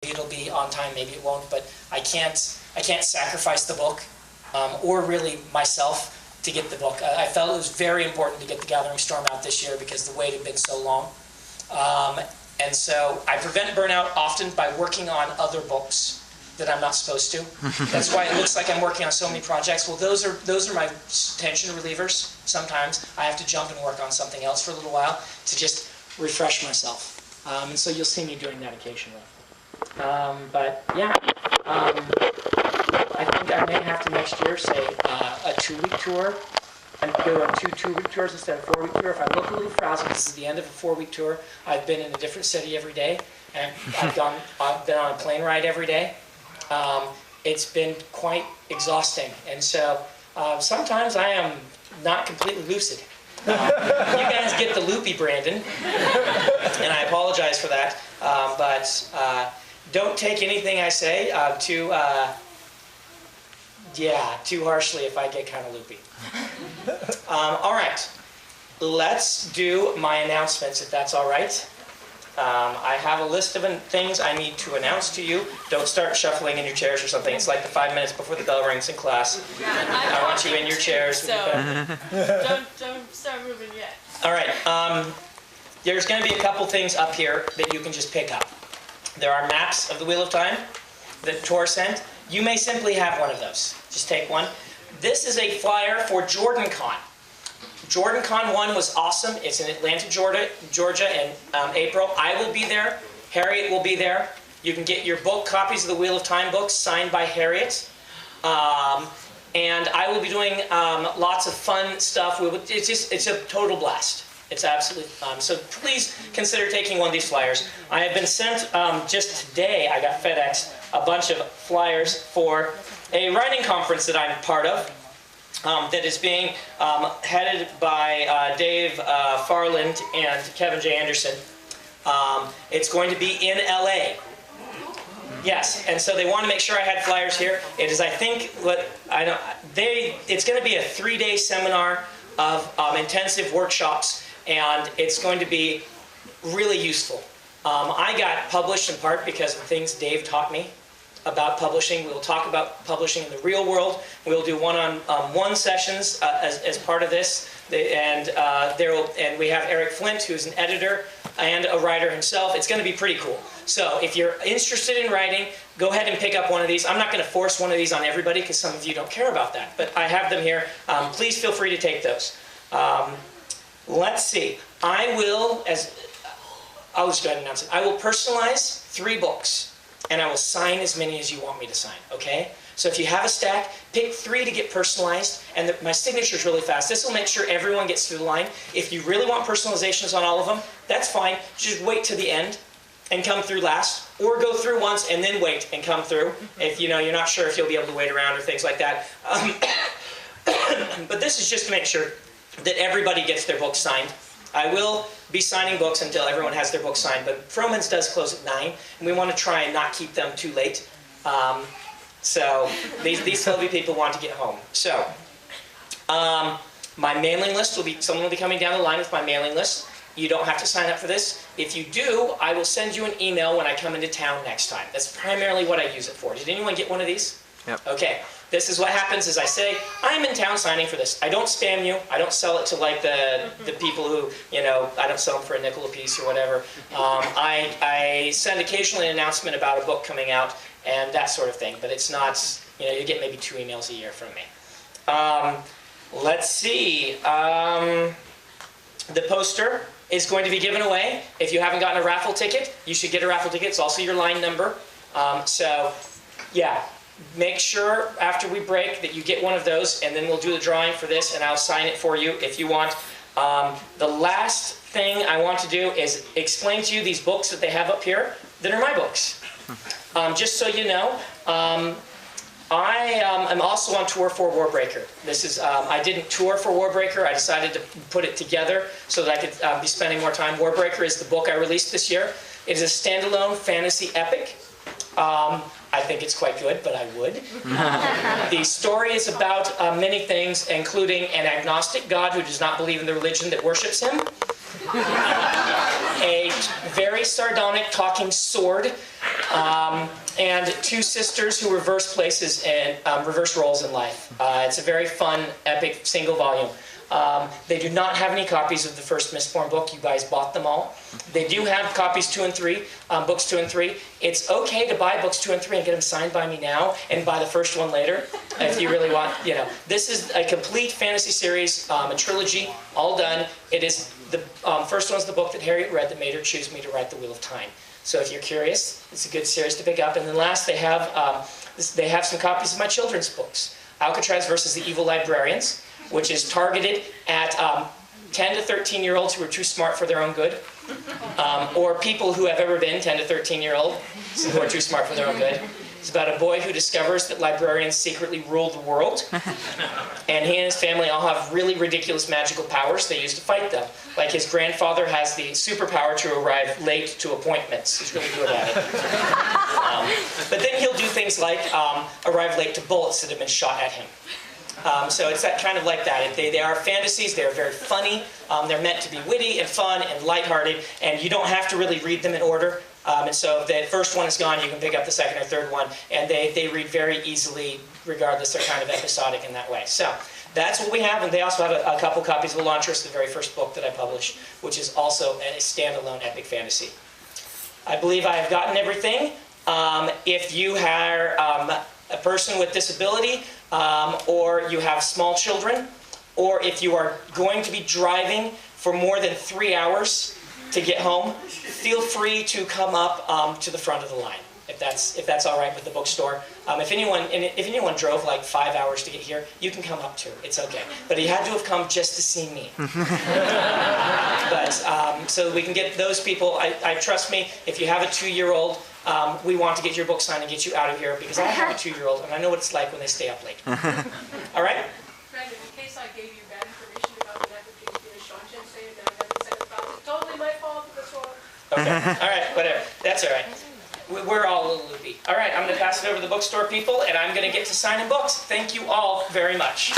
maybe it'll be on time, maybe it won't, but I can't sacrifice the book or really myself to get the book. I felt it was very important to get The Gathering Storm out this year because the wait had been so long. And so I prevent burnout often by working on other books that I'm not supposed to. That's why it looks like I'm working on so many projects. Well, those are my tension relievers. Sometimes I have to jump and work on something else for a little while to just refresh myself. And so you'll see me doing that occasionally. But yeah, I think I may have to next year say a 2-week tour and do a two-week tours instead of a 4-week tour. If I look a little frowsy, this is the end of a 4-week tour. I've been in a different city every day, and I've been on a plane ride every day. It's been quite exhausting, and so sometimes I am not completely lucid. You guys get the loopy Brandon, and I apologize for that, but don't take anything I say too harshly if I get kind of loopy. All right, let's do my announcements if that's all right. I have a list of things I need to announce to you. Don't start shuffling in your chairs or something. It's like the 5 minutes before the bell rings in class. I want you in your chairs. So don't start moving yet. All right. There's going to be a couple things up here that you can just pick up. There are maps of the Wheel of Time that Tor sent. You may simply have one of those. Just take one. This is a flyer for JordanCon. JordanCon 1 was awesome. It's in Atlanta, Georgia in April. I will be there. Harriet will be there. You can get your book, copies of the Wheel of Time books signed by Harriet. And I will be doing lots of fun stuff. It's a total blast. It's absolutely fun. So please consider taking one of these flyers. I have been sent, just today, I got FedEx, a bunch of flyers for a writing conference that I'm part of. That is being headed by Dave Farland and Kevin J. Anderson. It's going to be in LA. Yes, and so they want to make sure I had flyers here. It is, I think, it's going to be a 3-day seminar of intensive workshops, and it's going to be really useful. I got published in part because of things Dave taught me about publishing. We'll talk about publishing in the real world. We'll do one-on-one sessions as part of this, and we have Eric Flint, who's an editor and a writer himself. It's going to be pretty cool. So if you're interested in writing, go ahead and pick up one of these. I'm not going to force one of these on everybody because some of you don't care about that, but I have them here. Please feel free to take those. Let's see. I'll just go ahead and announce it. I will personalize 3 books. And I will sign as many as you want me to sign, okay? So if you have a stack, pick 3 to get personalized, and my signature is really fast. This will make sure everyone gets through the line. If you really want personalizations on all of them, that's fine. Just wait to the end and come through last, or go through once and then wait and come through if you're not sure if you'll be able to wait around or things like that. But this is just to make sure that everybody gets their book signed. I will be signing books until everyone has their book signed, but Vromans does close at 9, and we want to try and not keep them too late. So these lovely people want to get home. So my mailing list someone will be coming down the line with my mailing list. You don't have to sign up for this. If you do, I will send you an email when I come into town next time. That's primarily what I use it for. Did anyone get one of these? Yep. Okay. This is what happens is I say, I'm in town signing for this. I don't spam you. I don't sell it to like the people who, I don't sell them for a nickel a piece or whatever. I send occasionally an announcement about a book coming out and that sort of thing. But it's not, you get maybe 2 emails a year from me. Let's see. The poster is going to be given away. If you haven't gotten a raffle ticket, you should get a raffle ticket. It's also your line number. Yeah. Make sure after we break that you get one of those, and then we'll do the drawing for this, and I'll sign it for you if you want. The last thing I want to do is explain to you these books that they have up here that are my books. Just so you know, I am also on tour for Warbreaker. This is I didn't tour for Warbreaker. I decided to put it together so that I could be spending more time. Warbreaker is the book I released this year. It is a standalone fantasy epic. I think it's quite good, but I would. The story is about many things, including an agnostic God who does not believe in the religion that worships him, a very sardonic talking sword, and two sisters who reverse places and reverse roles in life. It's a very fun, epic single volume. They do not have any copies of the first Mistborn book. You guys bought them all. They do have copies 2 and 3, books 2 and 3. It's okay to buy books 2 and 3 and get them signed by me now and buy the first one later if you really want, you know. This is a complete fantasy series, a trilogy, all done. It is the first one's the book that Harriet read that made her choose me to write The Wheel of Time. So if you're curious, it's a good series to pick up. And then last, they have some copies of my children's books. Alcatraz versus the Evil Librarians, which is targeted at 10 to 13-year-olds who are too smart for their own good, or people who have ever been 10 to 13-year-olds who are too smart for their own good. It's about a boy who discovers that librarians secretly rule the world, and he and his family all have really ridiculous magical powers they use to fight them. Like his grandfather has the superpower to arrive late to appointments. He's really good at it. But then he'll do things like arrive late to bullets that have been shot at him. So it's that kind of like that. They are fantasies. They're very funny. They're meant to be witty and fun and lighthearted, and you don't have to really read them in order. And so if the first one is gone, you can pick up the second or third one, and they read very easily, regardless. They're kind of episodic in that way. So that's what we have, and they also have a couple copies of Elantris, the very first book that I published, which is also a standalone epic fantasy. I believe I have gotten everything. If you are a person with disability, or you have small children, or if you are going to be driving for more than 3 hours to get home, feel free to come up to the front of the line, if that's all right with the bookstore. If anyone drove like 5 hours to get here, you can come up too. It's okay. But you had to have come just to see me. But so we can get those people. I trust me. If you have a 2-year-old, we want to get your book signed and get you out of here, because I have a 2-year-old and I know what it's like when they stay up late. All right? Brandon, in case I gave you bad information about the James Sean Chen saying that I never said about it, totally my fault. That's all. Okay. All right. Whatever. That's all right. We're all a little loopy. All right. I'm going to pass it over to the bookstore people, and I'm going to get to signing books. Thank you all very much.